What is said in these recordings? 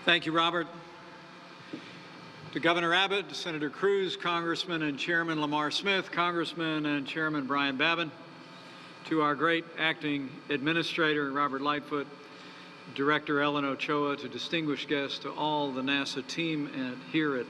Thank you, Robert. To Governor Abbott, to Senator Cruz, Congressman and Chairman Lamar Smith, Congressman and Chairman Brian Babin, to our great acting administrator, Robert Lightfoot, Director Ellen Ochoa, to distinguished guests, to all the NASA team here at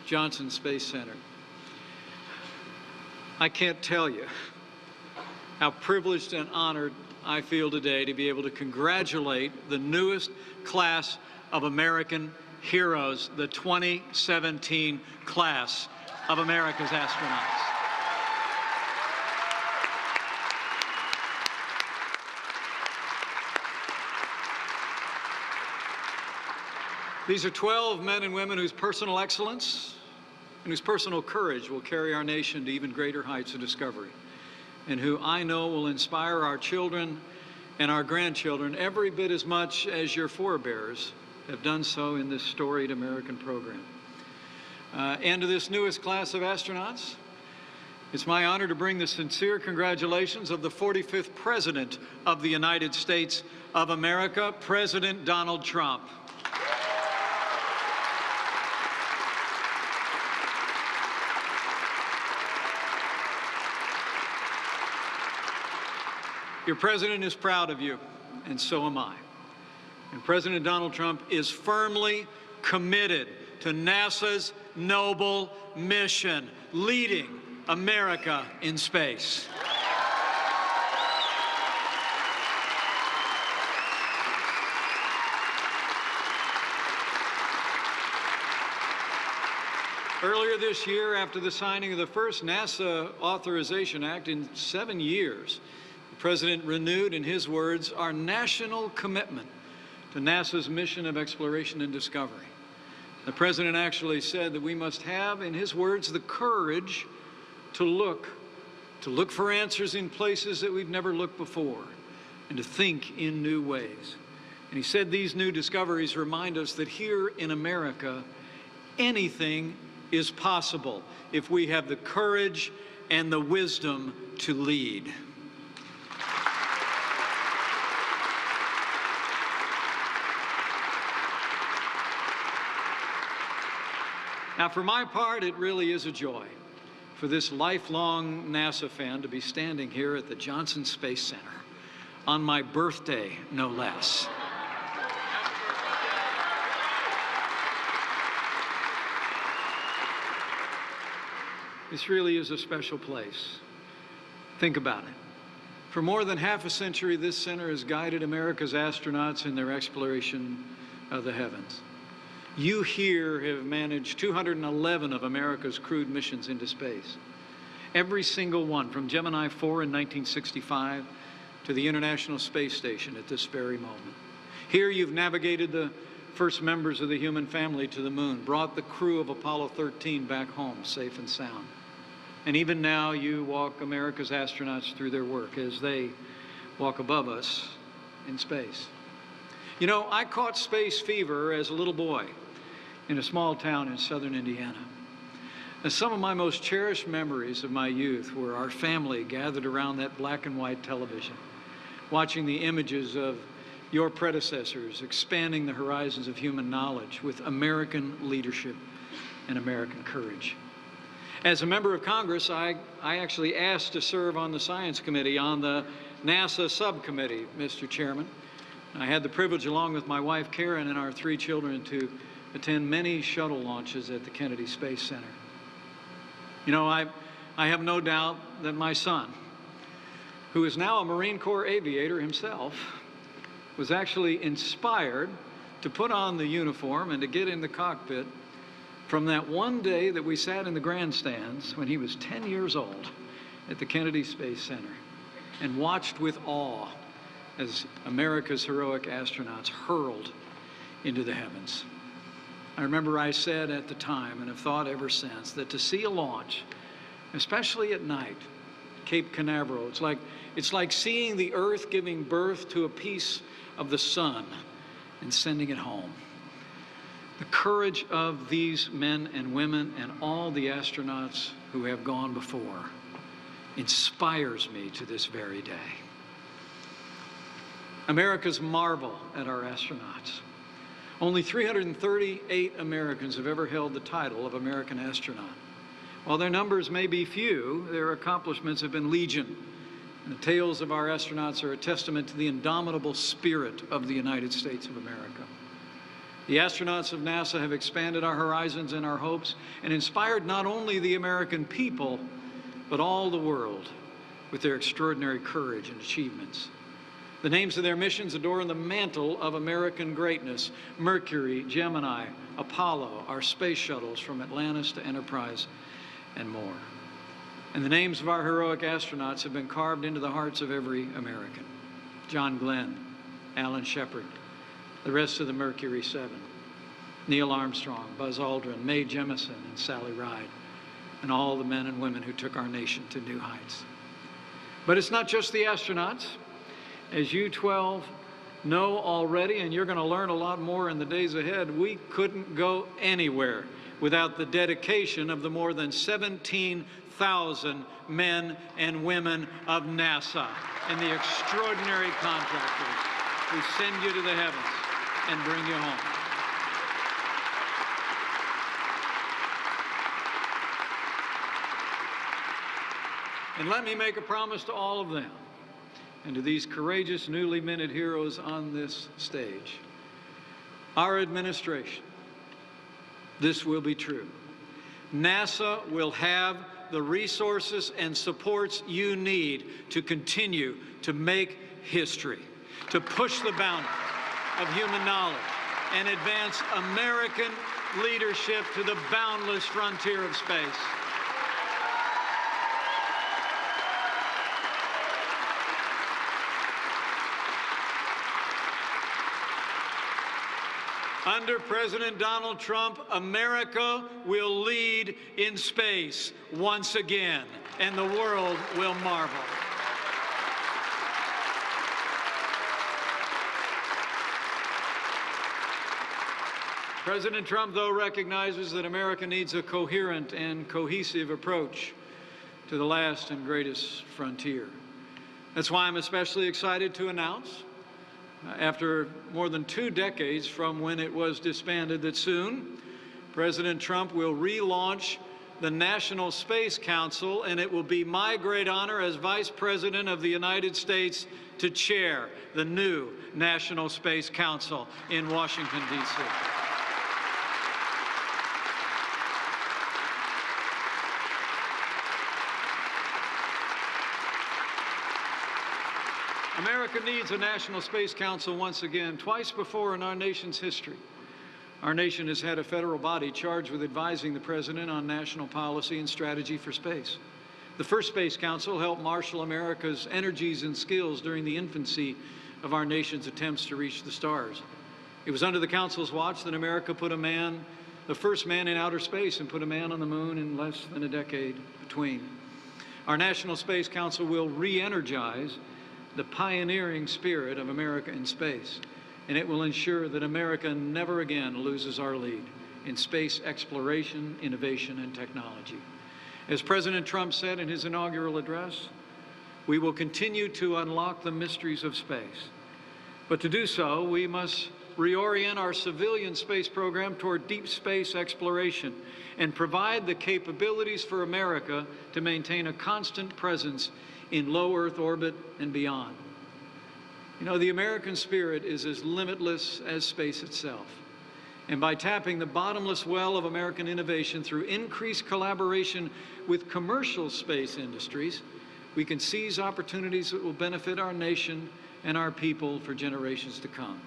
Johnson Space Center. I can't tell you how privileged and honored I feel today to be able to congratulate the newest class of American heroes, the 2017 class of America's astronauts. These are 12 men and women whose personal excellence and whose personal courage will carry our nation to even greater heights of discovery, and who I know will inspire our children and our grandchildren every bit as much as your forebears have done so in this storied American program. And to this newest class of astronauts, it's my honor to bring the sincere congratulations of the 45th President of the United States of America, President Donald Trump. Your president is proud of you, and so am I. And President Donald Trump is firmly committed to NASA's noble mission, leading America in space. Earlier this year, after the signing of the first NASA Authorization Act in 7 years, the President renewed, in his words, our national commitment to NASA's mission of exploration and discovery. The President actually said that we must have, in his words, the courage to look for answers in places that we've never looked before, and to think in new ways. And he said these new discoveries remind us that here in America, anything is possible if we have the courage and the wisdom to lead. Now, for my part, it really is a joy for this lifelong NASA fan to be standing here at the Johnson Space Center on my birthday, no less. This really is a special place. Think about it. For more than half a century, this center has guided America's astronauts in their exploration of the heavens. You here have managed 211 of America's crewed missions into space. Every single one, from Gemini 4 in 1965 to the International Space Station at this very moment. Here you've navigated the first members of the human family to the moon, brought the crew of Apollo 13 back home safe and sound. And even now you walk America's astronauts through their work as they walk above us in space. You know, I caught space fever as a little boy in a small town in southern Indiana. And some of my most cherished memories of my youth were our family gathered around that black and white television, watching the images of your predecessors expanding the horizons of human knowledge with American leadership and American courage. As a member of Congress, I actually asked to serve on the Science Committee on the NASA subcommittee, Mr. Chairman. I had the privilege, along with my wife Karen and our 3 children, to attend many shuttle launches at the Kennedy Space Center. You know, I have no doubt that my son, who is now a Marine Corps aviator himself, was actually inspired to put on the uniform and to get in the cockpit from that one day that we sat in the grandstands when he was 10 years old at the Kennedy Space Center and watched with awe as America's heroic astronauts hurled into the heavens. I remember I said at the time, and have thought ever since, that to see a launch, especially at night, Cape Canaveral, it's like seeing the Earth giving birth to a piece of the sun and sending it home. The courage of these men and women and all the astronauts who have gone before inspires me to this very day. America's marvel at our astronauts. Only 338 Americans have ever held the title of American astronaut. While their numbers may be few, their accomplishments have been legion. And the tales of our astronauts are a testament to the indomitable spirit of the United States of America. The astronauts of NASA have expanded our horizons and our hopes and inspired not only the American people, but all the world with their extraordinary courage and achievements. The names of their missions adorn the mantle of American greatness: Mercury, Gemini, Apollo, our space shuttles from Atlantis to Enterprise, and more. And the names of our heroic astronauts have been carved into the hearts of every American: John Glenn, Alan Shepard, the rest of the Mercury 7, Neil Armstrong, Buzz Aldrin, Mae Jemison, and Sally Ride, and all the men and women who took our nation to new heights. But it's not just the astronauts. As you 12 know already, and you're going to learn a lot more in the days ahead, we couldn't go anywhere without the dedication of the more than 17,000 men and women of NASA and the extraordinary contractors who send you to the heavens and bring you home. And let me make a promise to all of them and to these courageous, newly minted heroes on this stage. Our administration, this will be true. NASA will have the resources and supports you need to continue to make history, to push the boundaries of human knowledge and advance American leadership to the boundless frontier of space. Under President Donald Trump, America will lead in space once again, and the world will marvel. President Trump, though, recognizes that America needs a coherent and cohesive approach to the last and greatest frontier. That's why I'm especially excited to announce, after more than 2 decades from when it was disbanded, that soon President Trump will relaunch the National Space Council, and it will be my great honor as Vice President of the United States to chair the new National Space Council in Washington, D.C. America needs a National Space Council once again. Twice before in our nation's history, our nation has had a federal body charged with advising the President on national policy and strategy for space. The first Space Council helped marshal America's energies and skills during the infancy of our nation's attempts to reach the stars. It was under the Council's watch that America put the first man in outer space, and put a man on the moon in less than a decade between. Our National Space Council will re-energize the pioneering spirit of America in space, and it will ensure that America never again loses our lead in space exploration, innovation, and technology. As President Trump said in his inaugural address, we will continue to unlock the mysteries of space. But to do so, we must reorient our civilian space program toward deep space exploration and provide the capabilities for America to maintain a constant presence in low Earth orbit and beyond. You know, the American spirit is as limitless as space itself. And by tapping the bottomless well of American innovation through increased collaboration with commercial space industries, we can seize opportunities that will benefit our nation and our people for generations to come.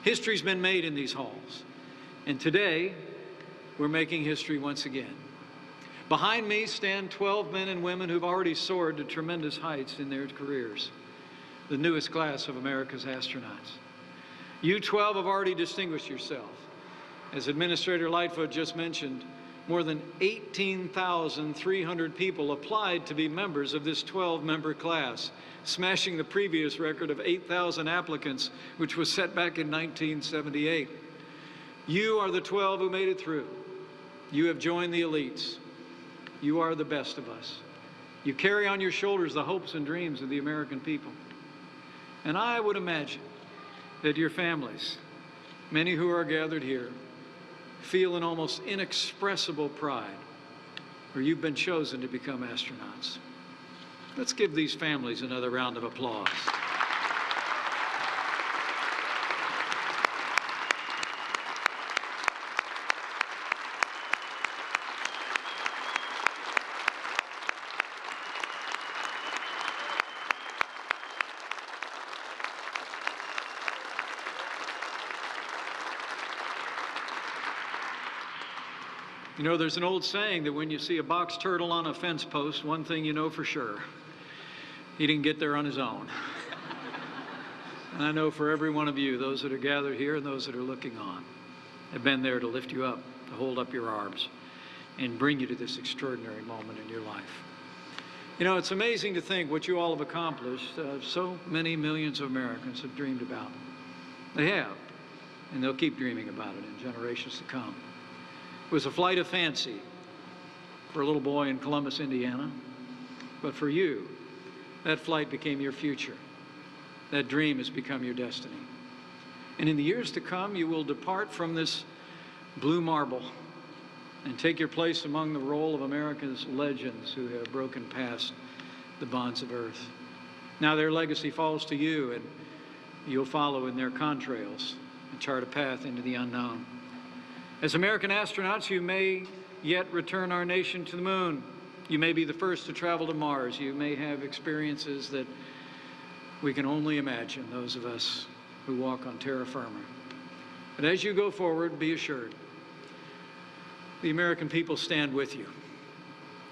History's been made in these halls, and today we're making history once again. Behind me stand 12 men and women who've already soared to tremendous heights in their careers, the newest class of America's astronauts. You 12 have already distinguished yourself. As Administrator Lightfoot just mentioned, more than 18,300 people applied to be members of this 12-member class, smashing the previous record of 8,000 applicants, which was set back in 1978. You are the 12 who made it through. You have joined the elites. You are the best of us. You carry on your shoulders the hopes and dreams of the American people. And I would imagine that your families many who are gathered here feel an almost inexpressible pride, for you've been chosen to become astronauts. Let's give these families another round of applause. You know, there's an old saying that when you see a box turtle on a fence post, one thing you know for sure, he didn't get there on his own. And I know for every one of you, those that are gathered here and those that are looking on, have been there to lift you up, to hold up your arms, and bring you to this extraordinary moment in your life. You know, it's amazing to think what you all have accomplished. So many millions of Americans have dreamed about. They have, and they'll keep dreaming about it in generations to come. It was a flight of fancy for a little boy in Columbus, Indiana. But for you, that flight became your future. That dream has become your destiny. And in the years to come, you will depart from this blue marble and take your place among the roll of America's legends who have broken past the bonds of earth. Now their legacy falls to you, and you'll follow in their contrails and chart a path into the unknown. As American astronauts, you may yet return our nation to the moon. You may be the first to travel to Mars. You may have experiences that we can only imagine, those of us who walk on terra firma. But as you go forward, be assured, the American people stand with you,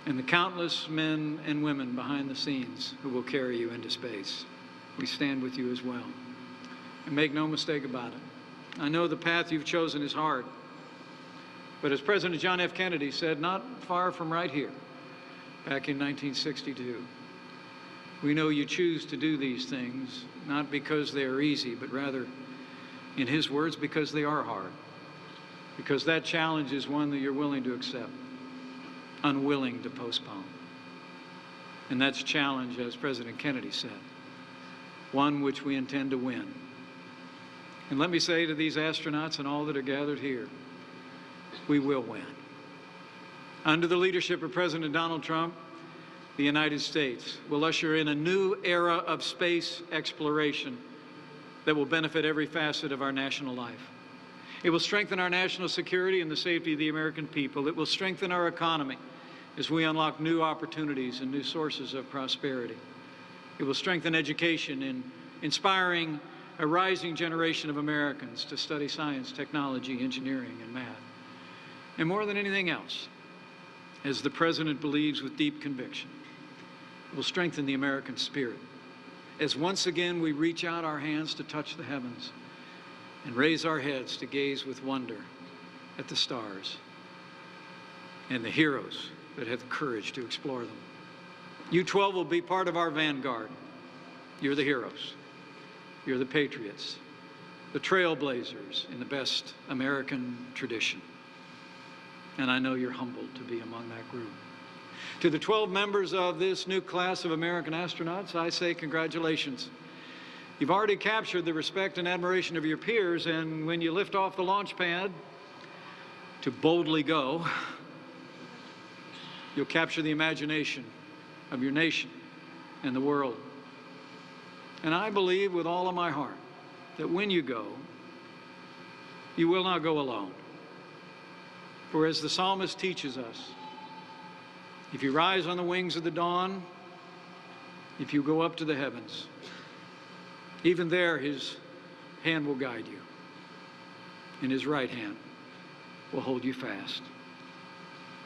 and the countless men and women behind the scenes who will carry you into space. We stand with you as well. And make no mistake about it. I know the path you've chosen is hard. But as President John F. Kennedy said, not far from right here, back in 1962, we know you choose to do these things, not because they are easy, but rather, in his words, because they are hard. Because that challenge is one that you're willing to accept, unwilling to postpone. And that's a challenge, as President Kennedy said, one which we intend to win. And let me say to these astronauts and all that are gathered here, we will win. Under the leadership of President Donald Trump, the United States will usher in a new era of space exploration that will benefit every facet of our national life. It will strengthen our national security and the safety of the American people. It will strengthen our economy as we unlock new opportunities and new sources of prosperity. It will strengthen education in inspiring a rising generation of Americans to study science, technology, engineering, and math. And more than anything else, as the President believes with deep conviction, it will strengthen the American spirit as once again we reach out our hands to touch the heavens and raise our heads to gaze with wonder at the stars and the heroes that have the courage to explore them. You 12 will be part of our vanguard. You're the heroes. You're the patriots, the trailblazers in the best American tradition. And I know you're humbled to be among that group. To the 12 members of this new class of American astronauts, I say congratulations. You've already captured the respect and admiration of your peers, and when you lift off the launch pad to boldly go, you'll capture the imagination of your nation and the world. And I believe with all of my heart that when you go, you will not go alone. For as the psalmist teaches us, if you rise on the wings of the dawn, if you go up to the heavens, even there his hand will guide you, and his right hand will hold you fast.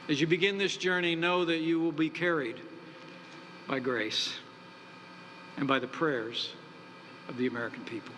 As you begin this journey, know that you will be carried by grace and by the prayers of the American people.